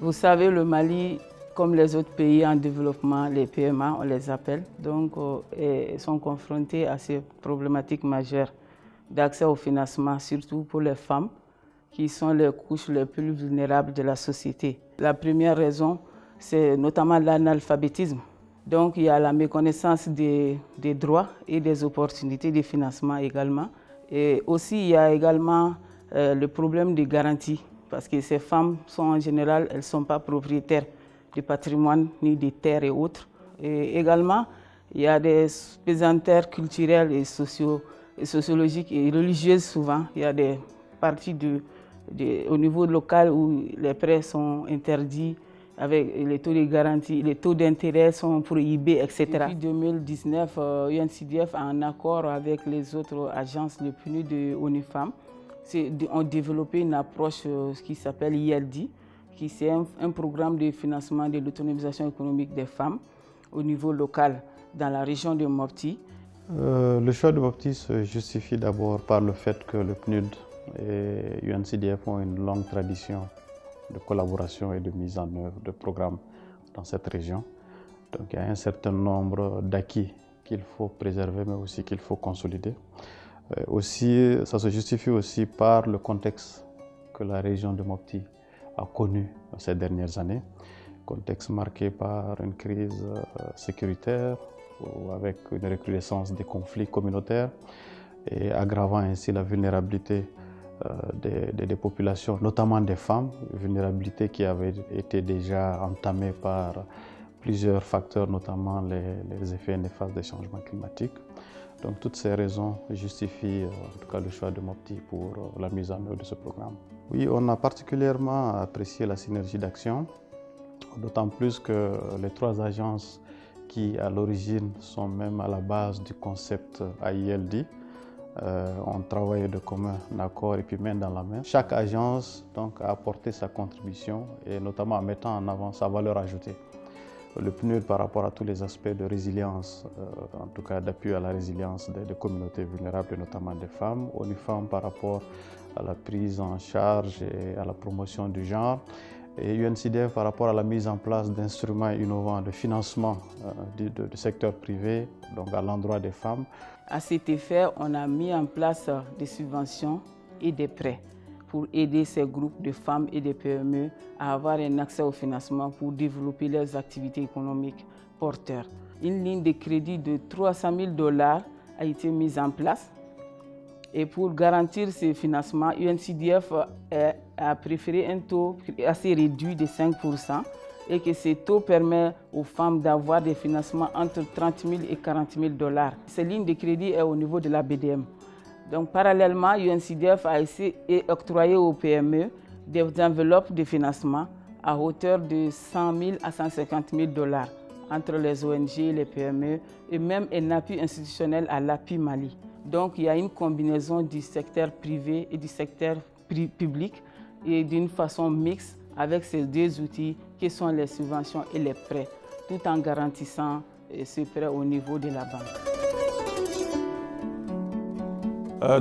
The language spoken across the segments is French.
Vous savez, le Mali, comme les autres pays en développement, les PMA, on les appelle, donc sont confrontés à ces problématiques majeures d'accès au financement, surtout pour les femmes, qui sont les couches les plus vulnérables de la société. La première raison, c'est notamment l'analphabétisme. Donc il y a la méconnaissance des droits et des opportunités de financement également. Et aussi il y a également le problème de garantie, parce que ces femmes sont en général, elles ne sont pas propriétaires du patrimoine ni des terres et autres. Et également, il y a des pesanteurs culturelles et sociologiques et religieuses souvent. Il y a des parties au niveau local où les prêts sont interdits, avec les taux de garantie, les taux d'intérêt sont prohibés, etc. Depuis 2019, UNCDF, en accord avec les autres agences, le PNUD de ONU Femmes, ont développé une approche qui s'appelle ILD, qui c'est un programme de financement de l'autonomisation économique des femmes au niveau local dans la région de Mopti. Le choix de Mopti se justifie d'abord par le fait que le PNUD et UNCDF ont une longue tradition de collaboration et de mise en œuvre de programmes dans cette région. Donc il y a un certain nombre d'acquis qu'il faut préserver mais aussi qu'il faut consolider. Aussi, ça se justifie aussi par le contexte que la région de Mopti a connu ces dernières années, contexte marqué par une crise sécuritaire ou avec une recrudescence des conflits communautaires et aggravant ainsi la vulnérabilité des populations, notamment des femmes, vulnérabilité qui avait été déjà entamée par plusieurs facteurs, notamment les effets néfastes des changements climatiques. Donc toutes ces raisons justifient en tout cas le choix de Mopti pour la mise en œuvre de ce programme. Oui, on a particulièrement apprécié la synergie d'action, d'autant plus que les trois agences qui à l'origine sont même à la base du concept AILD ont travaillé de commun accord et puis main dans la main. Chaque agence donc, a apporté sa contribution et notamment en mettant en avant sa valeur ajoutée. Le PNUD par rapport à tous les aspects de résilience, en tout cas d'appui à la résilience des communautés vulnérables, et notamment des femmes. ONU Femmes par rapport à la prise en charge et à la promotion du genre. Et UNCDF par rapport à la mise en place d'instruments innovants de financement du secteur privé, donc à l'endroit des femmes. À cet effet, on a mis en place des subventions et des prêts pour aider ces groupes de femmes et de PME à avoir un accès au financement pour développer leurs activités économiques porteurs. Une ligne de crédit de 300 000 $ a été mise en place. Et pour garantir ces financements, UNCDF a préféré un taux assez réduit de 5% et que ce taux permet aux femmes d'avoir des financements entre 30 000 et 40 000 $. Cette ligne de crédit est au niveau de la BDM. Donc, parallèlement, UNCDF a octroyé aux PME des enveloppes de financement à hauteur de 100 000 à 150 000 $ entre les ONG, les PME et même un appui institutionnel à l'API Mali. Donc, il y a une combinaison du secteur privé et du secteur public et d'une façon mixte avec ces deux outils qui sont les subventions et les prêts, tout en garantissant ce prêt au niveau de la banque.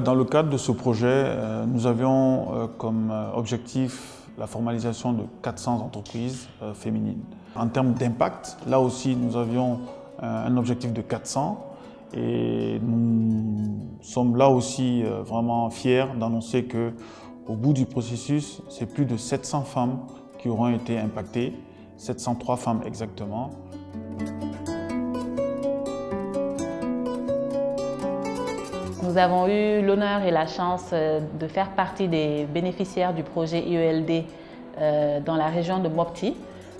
Dans le cadre de ce projet, nous avions comme objectif la formalisation de 400 entreprises féminines. En termes d'impact, là aussi, nous avions un objectif de 400 et nous sommes là aussi vraiment fiers d'annoncer qu'au bout du processus, c'est plus de 700 femmes qui auront été impactées, 703 femmes exactement. Nous avons eu l'honneur et la chance de faire partie des bénéficiaires du projet IELD dans la région de Mopti.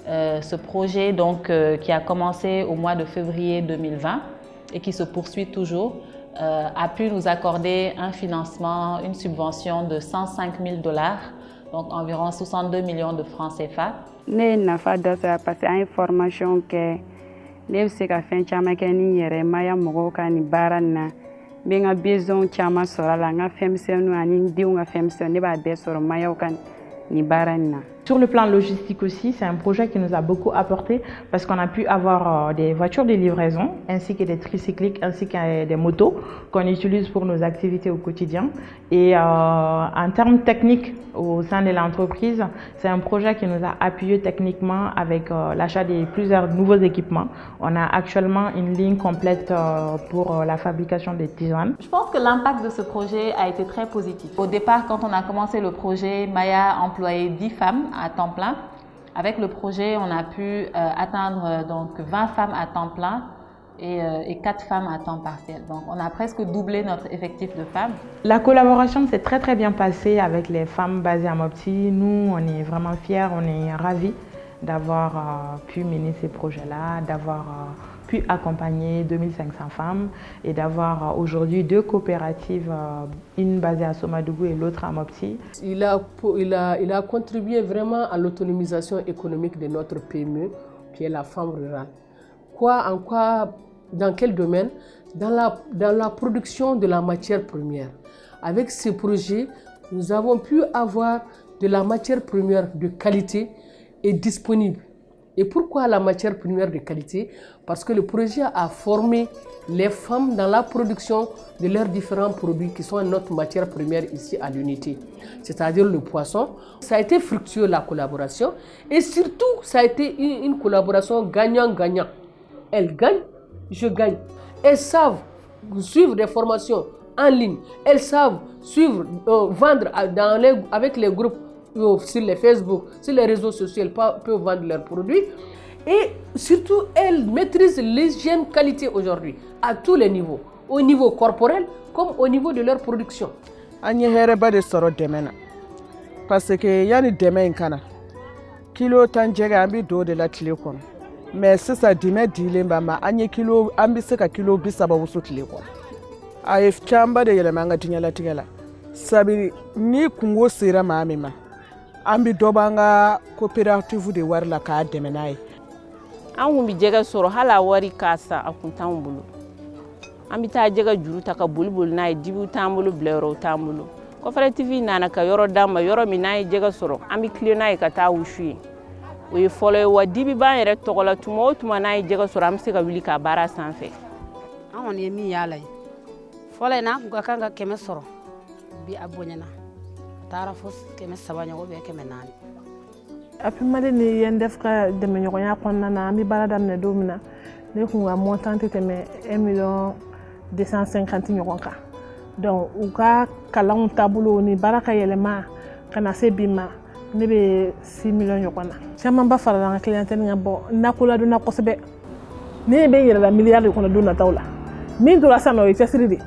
Ce projet donc, qui a commencé au mois de février 2020 et qui se poursuit toujours, a pu nous accorder un financement, une subvention de 105 000 $, donc environ 62 millions de francs CFA. Ne nafa dɔ sɔrɔ parce que an ye formation kɛ ne bɛ se ka fɛn caman kɛ ni n yɛrɛ maya mɔgɔw ka nin baara nin na n bɛ n ka besoin caman sɔrɔ a la n ka fɛnmisɛnninw ani n denw ka fɛnmisɛnninw ne b'a bɛɛ sɔrɔ mayaw ka nin baara nin na. Sur le plan logistique aussi, c'est un projet qui nous a beaucoup apporté parce qu'on a pu avoir des voitures de livraison ainsi que des tricycliques ainsi que des motos qu'on utilise pour nos activités au quotidien. Et en termes techniques au sein de l'entreprise, c'est un projet qui nous a appuyé techniquement avec l'achat de plusieurs nouveaux équipements. On a actuellement une ligne complète pour la fabrication des tisanes. Je pense que l'impact de ce projet a été très positif. Au départ, quand on a commencé le projet, Maya employait 10 femmes à temps plein. Avec le projet, on a pu atteindre donc 20 femmes à temps plein et 4 femmes à temps partiel. Donc on a presque doublé notre effectif de femmes. La collaboration s'est très bien passée avec les femmes basées à Mopti. Nous, on est vraiment fiers, on est ravis d'avoir pu mener ces projets-là, d'avoir pu accompagner 2500 femmes et d'avoir aujourd'hui 2 coopératives, une basée à Somadougou et l'autre à Mopti. Il a contribué vraiment à l'autonomisation économique de notre PME, qui est la femme rurale. Dans quel domaine? Dans la production de la matière première. Avec ce projet, nous avons pu avoir de la matière première de qualité et disponible. Et pourquoi la matière première de qualité? Parce que le projet a formé les femmes dans la production de leurs différents produits qui sont notre matière première ici à l'unité, c'est-à-dire le poisson. Ça a été fructueux la collaboration et surtout ça a été une collaboration gagnant-gagnant. Elles gagnent, je gagne. Elles savent suivre des formations en ligne, elles savent vendre avec les groupes sur les Facebook, sur les réseaux sociaux, elles peuvent vendre leurs produits. Et surtout, elles maîtrisent l'hygiène qualité aujourd'hui, à tous les niveaux, au niveau corporel comme au niveau de leur production. Parce que yani demain kana kilo tanjega ambi do de la tile mais c'est ça dime dilemba ma anye kilo ambi seka kilo bisaba wusu tile kon ayef chamba de yele manga tinyala tigala sabi ni kungo sera ma amima ambi dobanga coopérative de warla ka demenai an kun bi jɛgɛ sɔrɔ hala wari k'a san a kun t'anw bolo an bi taa jɛgɛ juru ta ka boli n'a ye dibiw t'an bolo bila yɔrɔw t'an bolo coopérative nana ka yɔrɔ d'an ma yɔrɔ min n'an ye jɛgɛ sɔrɔ an bi tilen n'a ye ka taa wusu ye o ye fɔlɔ ye wa dibi b'an yɛrɛ tɔgɔ la tuma o tuma n'an ye jɛgɛ sɔrɔ an bɛ se ka wuli k'a baara sanfɛ an kɔni ye min y'a la ye fɔlɔ in na kun ka kan ka 100 sɔrɔ bi a bonyana a taara fo 300 ɲɔgɔn bɛ 400. Après mali ni yen def ka deme ɲɔgɔnya kɔnɔna na an bɛ baara daminɛ don min na ne kun ka montant tɛ tɛmɛ 1,250 millions ɲɔgɔn kan donc u ka kalanw taabolo ni baara ka yɛlɛma ka na se bi ma ne bɛ 6 millions ɲɔgɔn na caman ba farala an ka clientèle kan bɔ nakoladonna kosɛbɛ ne bɛ yɛrɛla miliyari de kɔnɔ don nataw la min tora sisan o ye cɛsiri de